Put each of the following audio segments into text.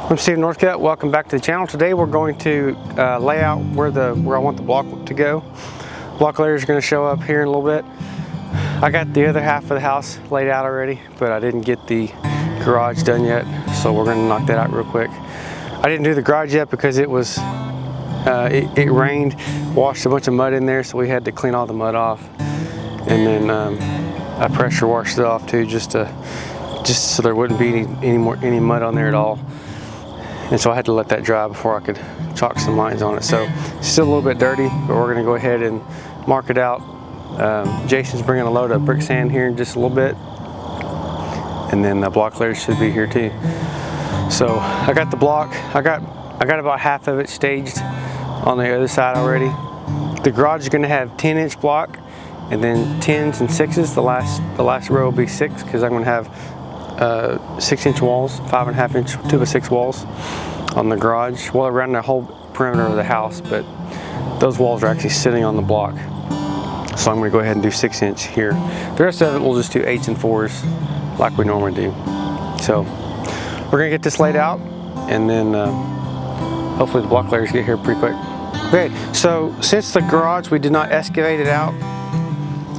I'm Steve Northcutt. Welcome back to the channel. Today we're going to lay out where I want the block to go. Block layers are going to show up here in a little bit. I got the other half of the house laid out already, but I didn't get the garage done yet, so we're going to knock that out real quick. I didn't do the garage yet because it was it rained, washed a bunch of mud in there, so we had to clean all the mud off, and then I pressure washed it off too, just so there wouldn't be any mud on there at all. And so I had to let that dry before I could chalk some lines on it. So it's still a little bit dirty, but we're gonna go ahead and mark it out. Jason's bringing a load of brick sand here in just a little bit. And then the block layers should be here too. So I got the block, I got about half of it staged on the other side already. The garage is gonna have 10-inch block and then 10s and 6s. The last row will be 6 because I'm gonna have 6-inch walls, 5.5-inch 2x6 walls on the garage, well, around the whole perimeter of the house, but those walls are actually sitting on the block. So I'm going to go ahead and do 6-inch here. The rest of it we'll just do 8s and 4s like we normally do. So we're going to get this laid out, and then hopefully the block layers get here pretty quick. Okay, so since the garage we did not excavate it out,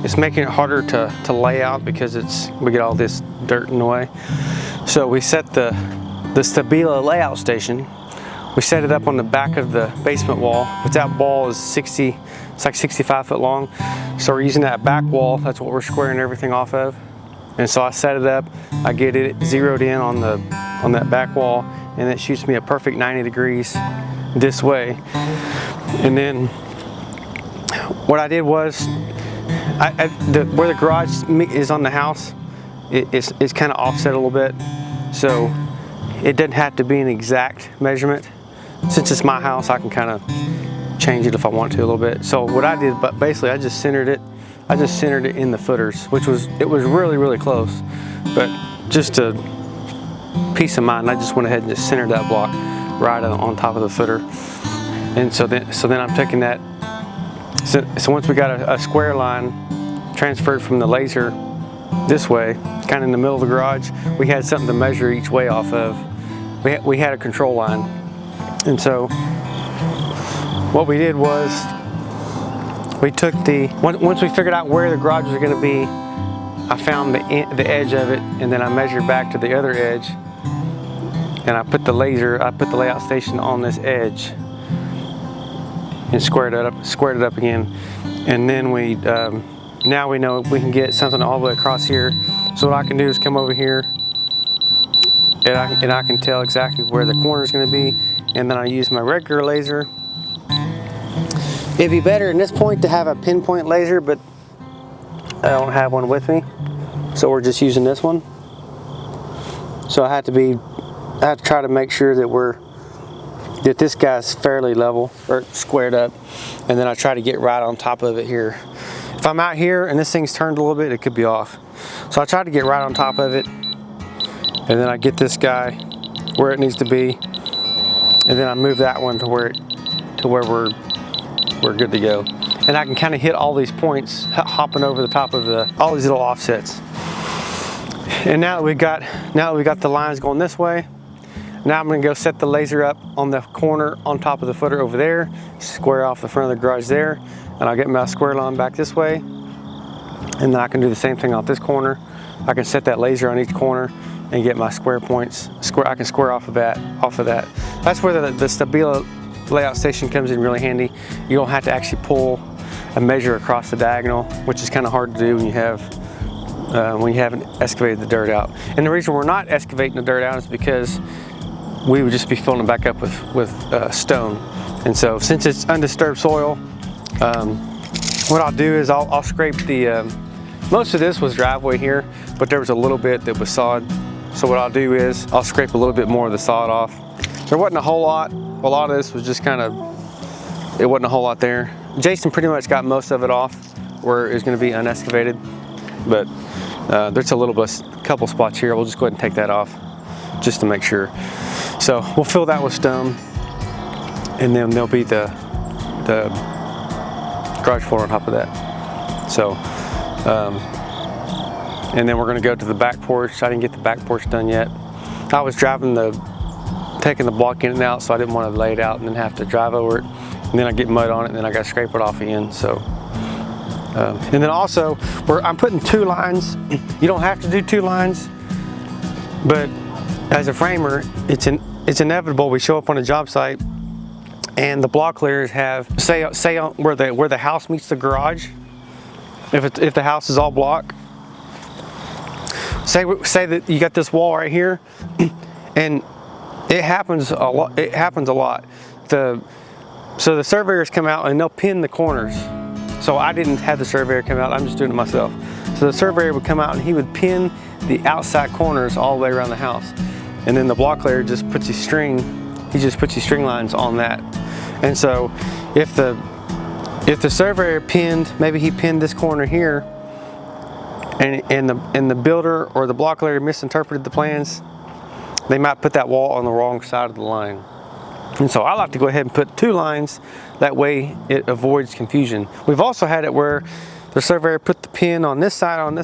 it's making it harder to lay out because we get all this dirt in the way. So we set the Stabila layout station. We set it up on the back of the basement wall, but that wall is it's like 65 foot long. So we're using that back wall. That's what we're squaring everything off of. And so I set it up. I get it zeroed in on that back wall, and it shoots me a perfect 90 degrees this way. And then what I did was, where the garage is on the house, it's kind of offset a little bit, so it doesn't have to be an exact measurement. Since it's my house, I can kind of change it if I want to a little bit. So what I did, but basically I just centered it in the footers, it was really close, but just to peace of mind, I just went ahead and just centered that block right on top of the footer. And so then I'm taking that. So once we got a square line transferred from the laser this way, kind of in the middle of the garage, we had something to measure each way off of. We had a control line. And so what we did was we took once we figured out where the garage was going to be, I found the edge of it, and then I measured back to the other edge, and I put the layout station on this edge and squared it up again. And then now we know we can get something all the way across here. So what I can do is come over here, and I can tell exactly where the corner is going to be, and then I use my regular laser. It'd be better at this point to have a pinpoint laser, but I don't have one with me, so we're just using this one. So I have to try to make sure that this guy's fairly level or squared up, and then I try to get right on top of it here. If I'm out here and this thing's turned a little bit, it could be off. So I try to get right on top of it, and then I get this guy where it needs to be, and then I move that one to where we're good to go. And I can kind of hit all these points hopping over the top of all these little offsets. And now that we got the lines going this way, now I'm going to go set the laser up on the corner on top of the footer over there, square off the front of the garage there, and I'll get my square line back this way. And then I can do the same thing off this corner. I can set that laser on each corner and get my square points. I can square off of that. That's where the Stabila layout station comes in really handy. You don't have to actually pull a measure across the diagonal, which is kind of hard to do when you haven't excavated the dirt out. And the reason we're not excavating the dirt out is because we would just be filling it back up with stone. And so since it's undisturbed soil, what I'll do is I'll scrape most of this was driveway here, but there was a little bit that was sod. So what I'll do is I'll scrape a little bit more of the sod off. There wasn't a whole lot. A lot of this was just it wasn't a whole lot there. Jason pretty much got most of it off where it's going to be unexcavated, but there's a couple spots here. We'll just go ahead and take that off just to make sure. So we'll fill that with stone, and then there'll be the garage floor on top of that. So and then we're going to go to the back porch. I didn't get the back porch done yet. I was driving the taking the block in and out, so I didn't want to lay it out and then have to drive over it, and then I get mud on it, and then I got to scrape it off again. So, and then also, I'm putting 2 lines. You don't have to do 2 lines, but as a framer, it's inevitable. We show up on a job site, and the block layers have say where the house meets the garage. If the house is all block, say that you got this wall right here, and it happens a lot. It happens a lot. So the surveyors come out and they'll pin the corners. So I didn't have the surveyor come out. I'm just doing it myself. So the surveyor would come out and he would pin the outside corners all the way around the house, and then the block layer just puts these string. He just puts these string lines on that. And so if the surveyor pinned, maybe he pinned this corner here, and the builder or the block layer misinterpreted the plans, they might put that wall on the wrong side of the line. And so I like to go ahead and put 2 lines, that way it avoids confusion. We've also had it where the surveyor put the pin on this side, on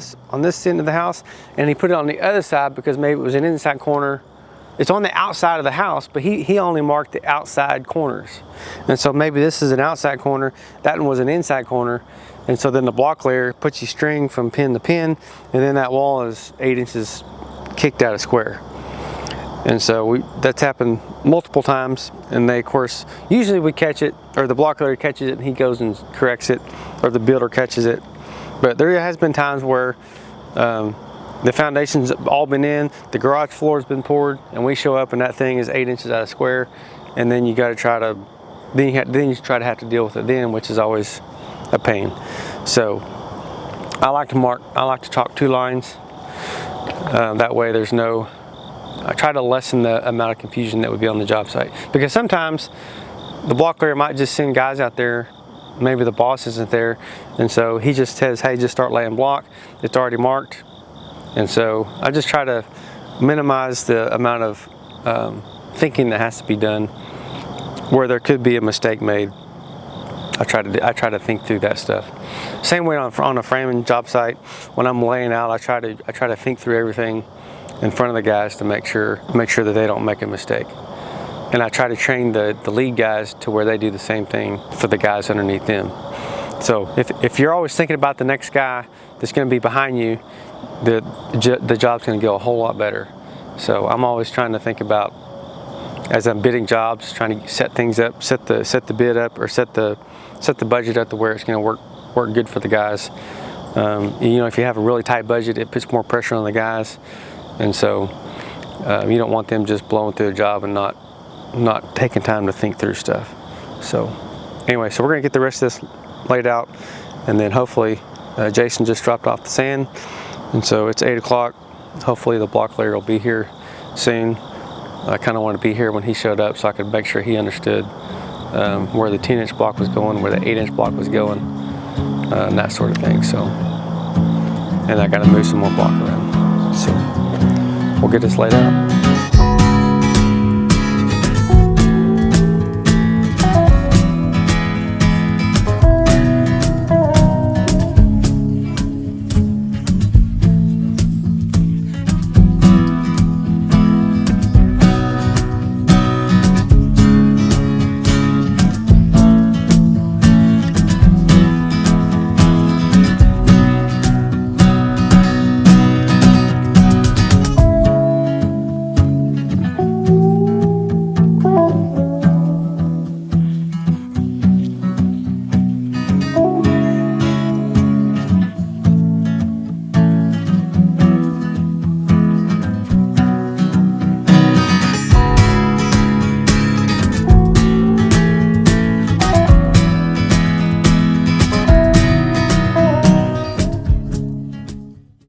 this end of the house, and he put it on the other side because maybe it was an inside corner. It's on the outside of the house, but he only marked the outside corners. And so maybe this is an outside corner, that one was an inside corner, and so then the block layer puts you string from pin to pin, and then that wall is 8 inches kicked out of square. And so that's happened multiple times, and they, of course, usually we catch it, or the block layer catches it and he goes and corrects it, or the builder catches it. But there has been times where the foundation's all been in, the garage floor's been poured, and we show up and that thing is 8 inches out of square, and then you got to try to, then you try to have to deal with it then, which is always a pain. So I like to chalk 2 lines. That way there's no, I try to lessen the amount of confusion that would be on the job site, because sometimes the block layer might just send guys out there, maybe the boss isn't there, and so he just says, hey, just start laying block, it's already marked. And so I just try to minimize the amount of thinking that has to be done where there could be a mistake made. I try to think through that stuff. Same way on a framing job site, when I'm laying out, I try to think through everything in front of the guys to make sure that they don't make a mistake. And I try to train the lead guys to where they do the same thing for the guys underneath them. So if you're always thinking about the next guy that's going to be behind you, the job's going to go a whole lot better. So I'm always trying to think about, as I'm bidding jobs, trying to set things up, set the bid up, or set the budget up to where it's going to work good for the guys. You know, if you have a really tight budget, it puts more pressure on the guys, and so you don't want them just blowing through a job and not taking time to think through stuff. So anyway, so we're going to get the rest of this laid out, and then hopefully Jason just dropped off the sand, and so it's 8 o'clock. Hopefully the block layer will be here soon. I kind of wanted to be here when he showed up so I could make sure he understood where the 10-inch block was going, where the 8-inch block was going, and that sort of thing. So, and I got to move some more block around. So we'll get this laid out.